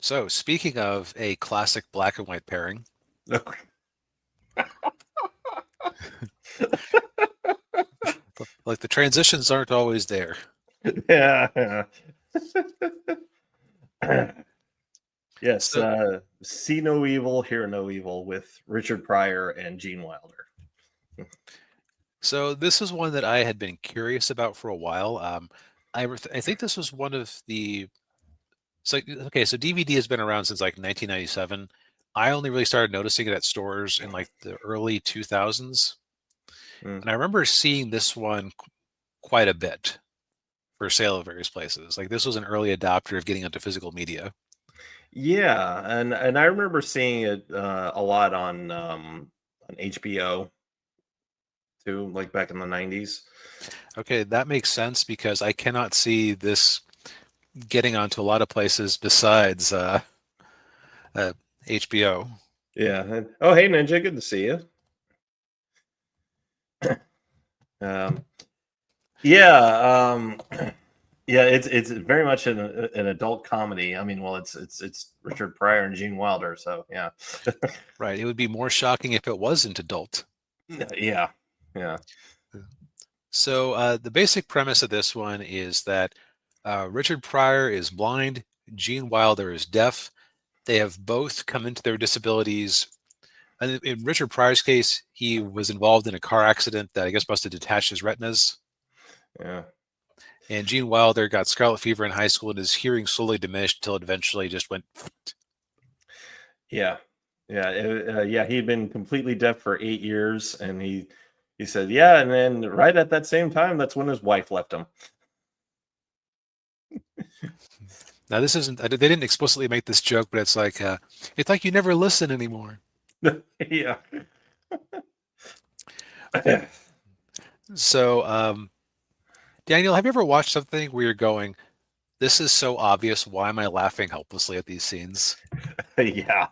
So, speaking of a classic black and white pairing, like the transitions aren't always there. Yeah. Yes. So, See no evil, hear no evil with Richard Pryor and Gene Wilder. so this is one that I had been curious about for a while. I think this was one of the okay. So DVD has been around since like 1997. I only really started noticing it at stores in like the early 2000s, Mm. and I remember seeing this one quite a bit for sale at various places. Like this was an early adopter of getting into physical media. Yeah, and I remember seeing it a lot on HBO too, like back in the 90s. Okay, that makes sense because I cannot see this getting onto a lot of places besides uh, HBO. Yeah. Oh, hey Ninja, good to see you. Um, yeah, yeah, it's very much an adult comedy. I mean, well, it's Richard Pryor and Gene Wilder, so yeah. Right. It would be more shocking if it wasn't adult. Yeah, yeah. So the basic premise of this one is that Richard Pryor is blind, Gene Wilder is deaf. They have both come into their disabilities. And in Richard Pryor's case, he was involved in a car accident that I guess must have detached his retinas. Yeah. And Gene Wilder got scarlet fever in high school and his hearing slowly diminished until it eventually just went. Yeah. Yeah, yeah, he'd been completely deaf for 8 years, and he said, "Yeah," and then right at that same time, that's when his wife left him. Now, this isn't, they didn't explicitly make this joke, but it's like you never listen anymore. Yeah. So, Daniel, have you ever watched something where you're going, this is so obvious. Why am I laughing helplessly at these scenes? Yeah.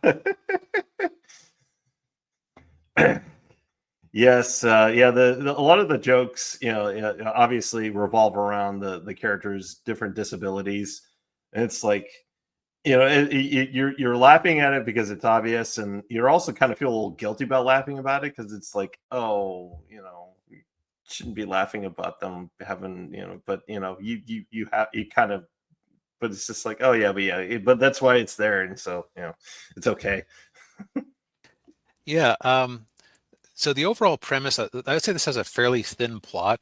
Yes, yeah, a lot of the jokes, obviously revolve around the characters' different disabilities. And it's like, you're laughing at it because it's obvious, and you're also kind of feel a little guilty about laughing about it because it's like, oh, you shouldn't be laughing about them having, but you have you kind of, but it's just like, oh yeah, but yeah, but that's why it's there, and so it's okay. Yeah. So the overall premise, I would say this has a fairly thin plot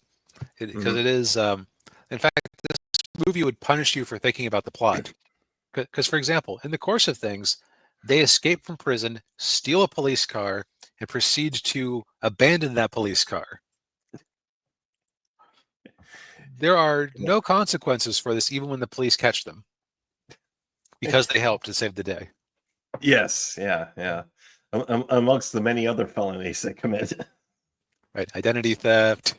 because Hmm. it is, in fact, this movie would punish you for thinking about the plot. Because, for example, in the course of things, they escape from prison, steal a police car, and proceed to abandon that police car. There are no consequences for this, even when the police catch them, because they helped to save the day. Yes, yeah, yeah. Amongst the many other felonies they commit. Right? Identity theft.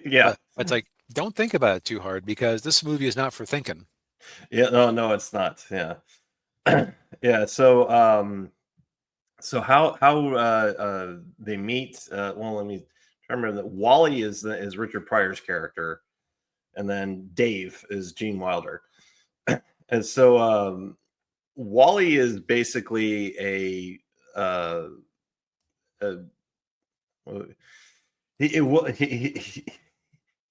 Yeah, But it's like, don't think about it too hard because this movie is not for thinking. yeah. No, no, it's not. Yeah, yeah. So how they meet? Well, let me remember that Wally is Richard Pryor's character, and then Dave is Gene Wilder. And so Wally is basically a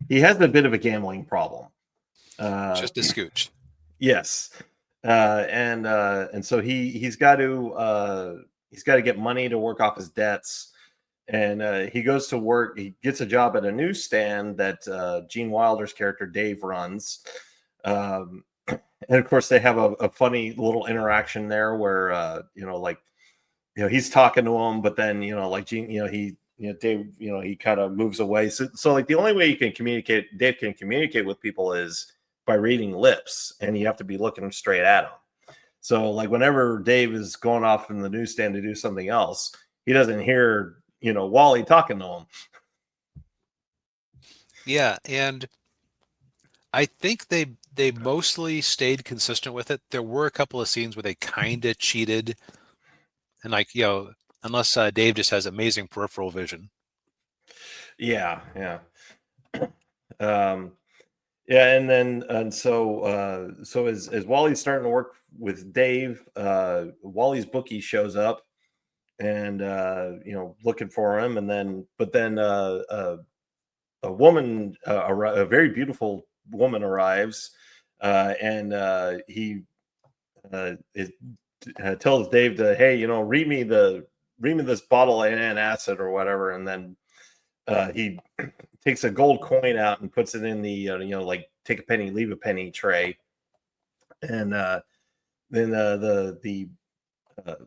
he has a bit of a gambling problem. Uh, Just a scooch. yes, and so he's got to get money to work off his debts, and he goes to work. He gets a job at a newsstand that Gene Wilder's character Dave runs. And of course, they have a funny little interaction there where like he's talking to him, but then like Gene, Dave, he kind of moves away. So like the only way you can communicate, Dave can communicate with people is by reading lips, and you have to be looking straight at him. So like whenever Dave is going off in the newsstand to do something else, he doesn't hear Wally talking to him. Yeah, and I think they mostly stayed consistent with it. There were a couple of scenes where they kind of cheated, and unless Dave just has amazing peripheral vision. Yeah, yeah. Um, Yeah, and so as Wally's starting to work with Dave, Wally's bookie shows up and looking for him, and then a woman, a very beautiful woman arrives, and he it, tells Dave to, hey, read me this bottle of antacid or whatever, and then he takes a gold coin out and puts it in the like take a penny, leave a penny tray, and then the uh,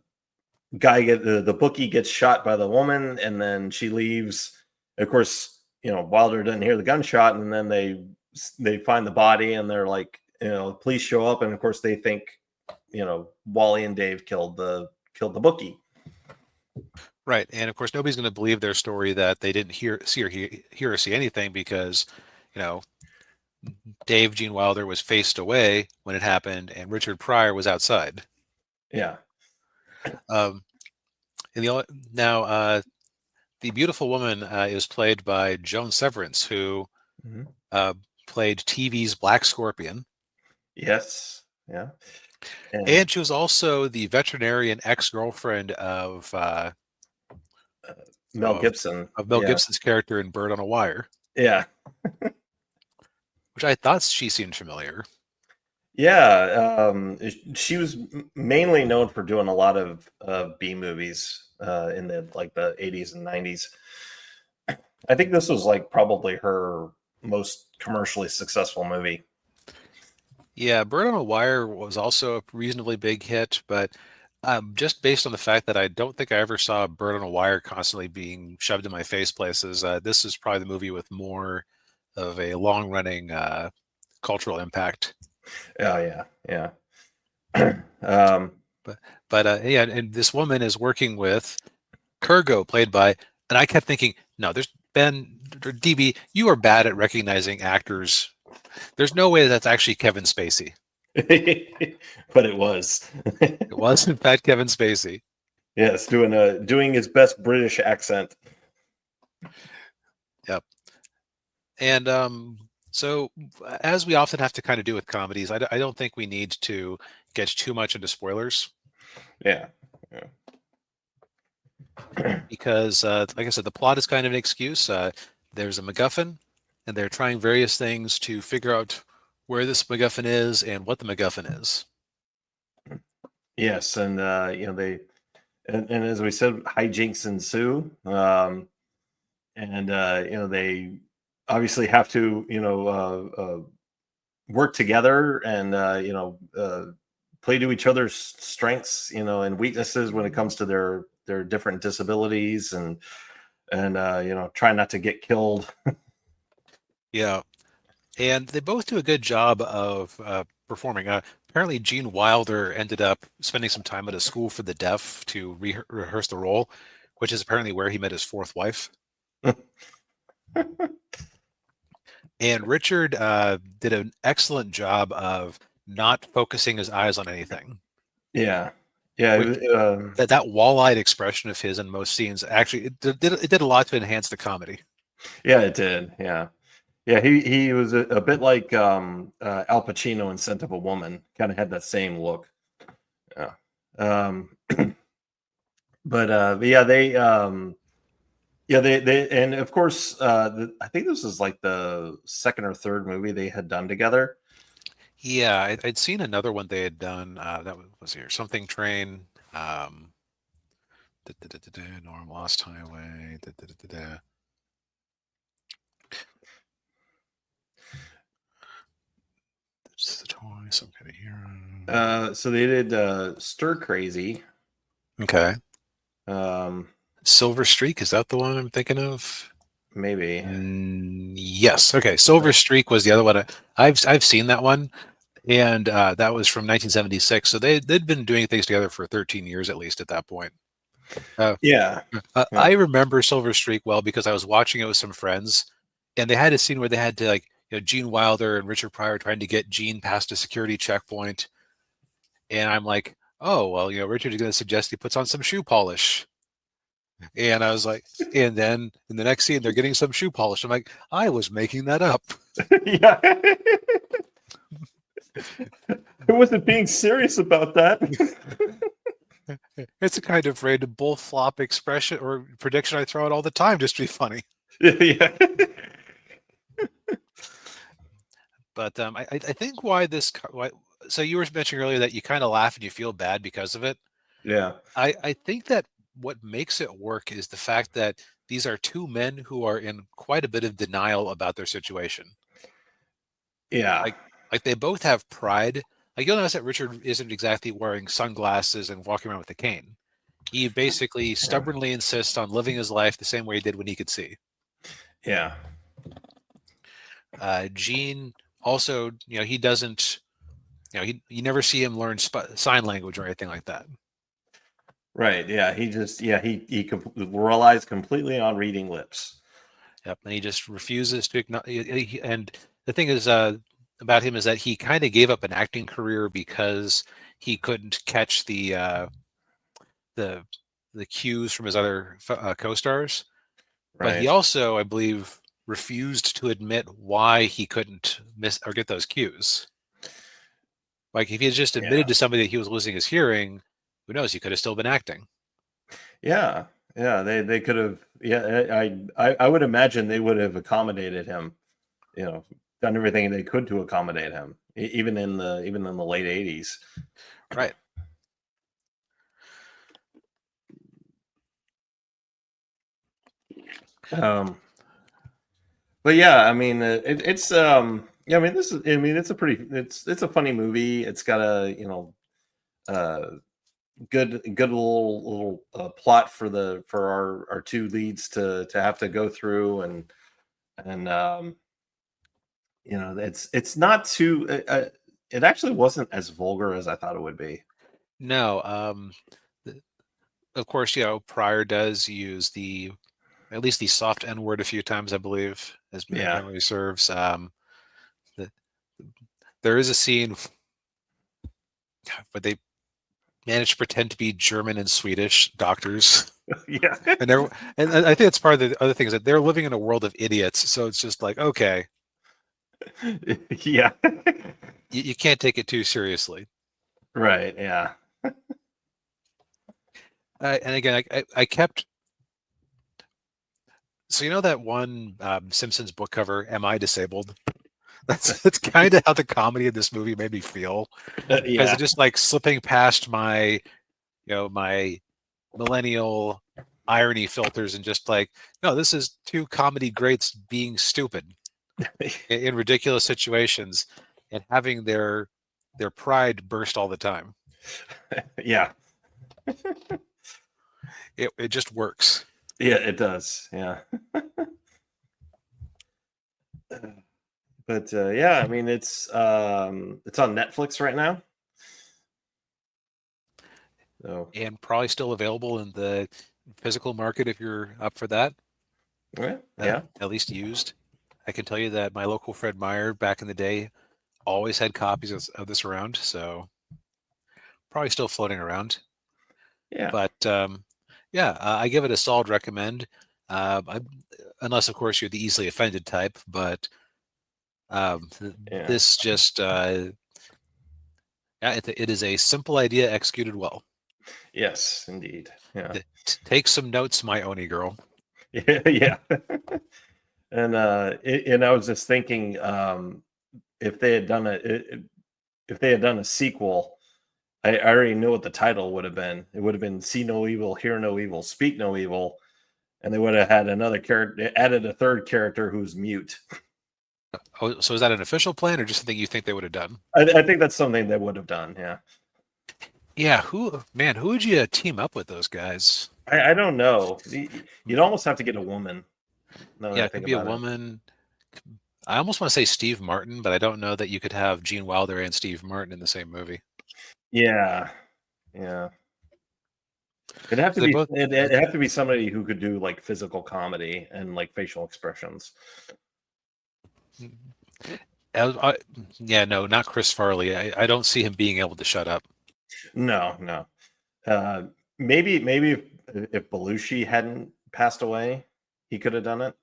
the bookie gets shot by the woman, and then she leaves. Of course, Wilder doesn't hear the gunshot, and then they find the body, and they're like, police show up, and of course they think, Wally and Dave killed the bookie. Right, and of course nobody's going to believe their story that they didn't hear or see anything because, you know, Dave Gene Wilder was faced away when it happened, and Richard Pryor was outside. Yeah. Um, and the beautiful woman is played by Joan Severance, who Mhm. uh, played TV's Black Scorpion, Yes. Yeah. And and she was also the veterinarian ex-girlfriend uh, Mel of Gibson. Mel Yeah. Gibson's character in Bird on a Wire, Yeah. which I thought she seemed familiar. Yeah. She was mainly known for doing a lot of B movies in the 80s and 90s. I think this was like probably her most commercially successful movie. Yeah, Bird on a Wire was also a reasonably big hit, but just based on the fact that I don't think I ever saw Bird on a Wire constantly being shoved in my face places, this is probably the movie with more of a long-running cultural impact. Oh yeah, yeah. um, But yeah, and this woman is working with Kurgo, played by, and I kept thinking, no, there's Ben or DB, you are bad at recognizing actors. There's no way that's actually Kevin Spacey. but it was. It was in fact Kevin Spacey. Yes, doing his best British accent. Yep. And so, as we often have to kind of do with comedies, I don't think we need to get too much into spoilers Yeah. Yeah. because, like I said, the plot is kind of an excuse. There's a MacGuffin, and they're trying various things to figure out where this MacGuffin is and what the MacGuffin is. Yes, and and as we said, hijinks ensue, and they obviously have to work together, and play to each other's strengths, and weaknesses when it comes to their different disabilities, and try not to get killed. Yeah, and they both do a good job of performing. Apparently, Gene Wilder ended up spending some time at a school for the deaf to rehearse the role, which is apparently where he met his fourth wife. And Richard did an excellent job of not focusing his eyes on anything. Yeah, yeah, Which that wall-eyed expression of his in most scenes actually it did a lot to enhance the comedy. yeah, it did. Yeah, yeah, he was a bit like Al Pacino in Scent of a Woman. Kind of had that same look. Yeah. Um, but yeah, they and of course, I think this is like the second or third movie they had done together. Yeah, I'd seen another one they had done that was here something train. Norm Lost Highway. This is the toy, some kind of hero. So they did Stir Crazy. Okay. Um, Silver Streak, is that the one I'm thinking of? Maybe. Yes. Okay. Silver Streak was the other one. I've seen that one, and that was from 1976. So they'd been doing things together for 13 years at least at that point. Uh, Yeah. Yeah. I remember Silver Streak well because I was watching it with some friends, and they had a scene where they had to Gene Wilder and Richard Pryor trying to get Gene past a security checkpoint, and I'm like, oh well, Richard is going to suggest he puts on some shoe polish. And I was like, and then in the next scene, they're getting some shoe polish. I'm like, I was making that up. Yeah. It wasn't being serious about that. It's a kind of random bull flop expression or prediction I throw out all the time just to be funny. Yeah. But I think why so you were mentioning earlier that you kind of laugh and you feel bad because of it. Yeah. I think that what makes it work is the fact that these are two men who are in quite a bit of denial about their situation. Yeah. Like they both have pride. Like you'll notice that Richard isn't exactly wearing sunglasses and walking around with a cane. He basically Yeah. stubbornly insists on living his life the same way he did when he could see. Yeah. Gene also, he doesn't, you never see him learn sign language or anything like that. Right. Yeah. He just, yeah, relies completely on reading lips. Yep, and he just refuses to acknowledge. And the thing is about him is that he kind of gave up an acting career because he couldn't catch the the cues from his other co-stars. But he Right. also, I believe, refused to admit why he couldn't miss or get those cues. Like if he had just Yeah. admitted to somebody that he was losing his hearing, who knows? He could have still been acting. Yeah. Yeah. They could have, yeah, I would imagine they would have accommodated him, you know, done everything they could to accommodate him, even in the late 80s. Right. Um, but yeah, I mean, it's yeah, I mean, I mean, it's a funny movie. It's got a, uh, good little plot for our two leads to have to go through, and it's not too. It actually wasn't as vulgar as I thought it would be. No. Th- of course, Pryor does use at least the soft N word a few times, I believe, as Yeah. memory serves. The, there is a scene, but they manage to pretend to be German and Swedish doctors. Yeah. And I think it's part of the other thing is that they're living in a world of idiots. So it's just like, okay, Yeah. you can't take it too seriously. Right. Yeah. And again, I kept, so that one Simpsons book cover, "Am I Disabled?" That's kind of how the comedy of this movie made me feel, because Yeah. it's just like slipping past my millennial irony filters and just like, no, this is two comedy greats being stupid in ridiculous situations and having their pride burst all the time. Yeah. It just works. Yeah. It does. Yeah. But yeah, I mean, it's on Netflix right now. So And probably still available in the physical market if you're up for that, yeah. Yeah. at least used. I can tell you that my local Fred Meyer back in the day always had copies of this around, so probably still floating around. Yeah. But yeah, I give it a solid recommend. I, unless, of course, you're the easily offended type, but Yeah. this just yeah, it is a simple idea executed well. Yes, indeed. Yeah. Take some notes, my Oni girl. Yeah. Yeah. And I was just thinking, if they had done if they had done a sequel, I already know what the title would have been. It would have been "See No Evil, Hear No Evil, Speak No Evil," and they would have had another character, added a third character who's mute. Oh, so is that an official plan or just something you think they would have done? I think that's something they would have done. Yeah. Yeah, who would you team up with those guys? I don't know. You'd almost have to get a woman. Now that Yeah, I it could think be a about it. woman. I almost want to say Steve Martin, but I don't know that you could have Gene Wilder and Steve Martin in the same movie. Yeah. Yeah. It'd have to They be both, it'd have to be somebody who could do like physical comedy and like facial expressions. I, yeah, no, not Chris Farley. I don't see him being able to shut up. No, no. Uh, maybe if Belushi hadn't passed away, he could have done it.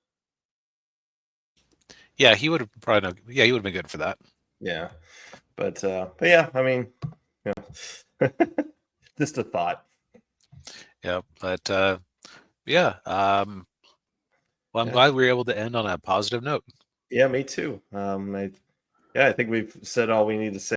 Yeah, he would have probably yeah, he would have been good for that. Yeah, but yeah, I mean, you know, just a thought. Yeah, but yeah. Well, I'm Yeah, glad we were able to end on a positive note. yeah, me too. Yeah, I think we've said all we need to say.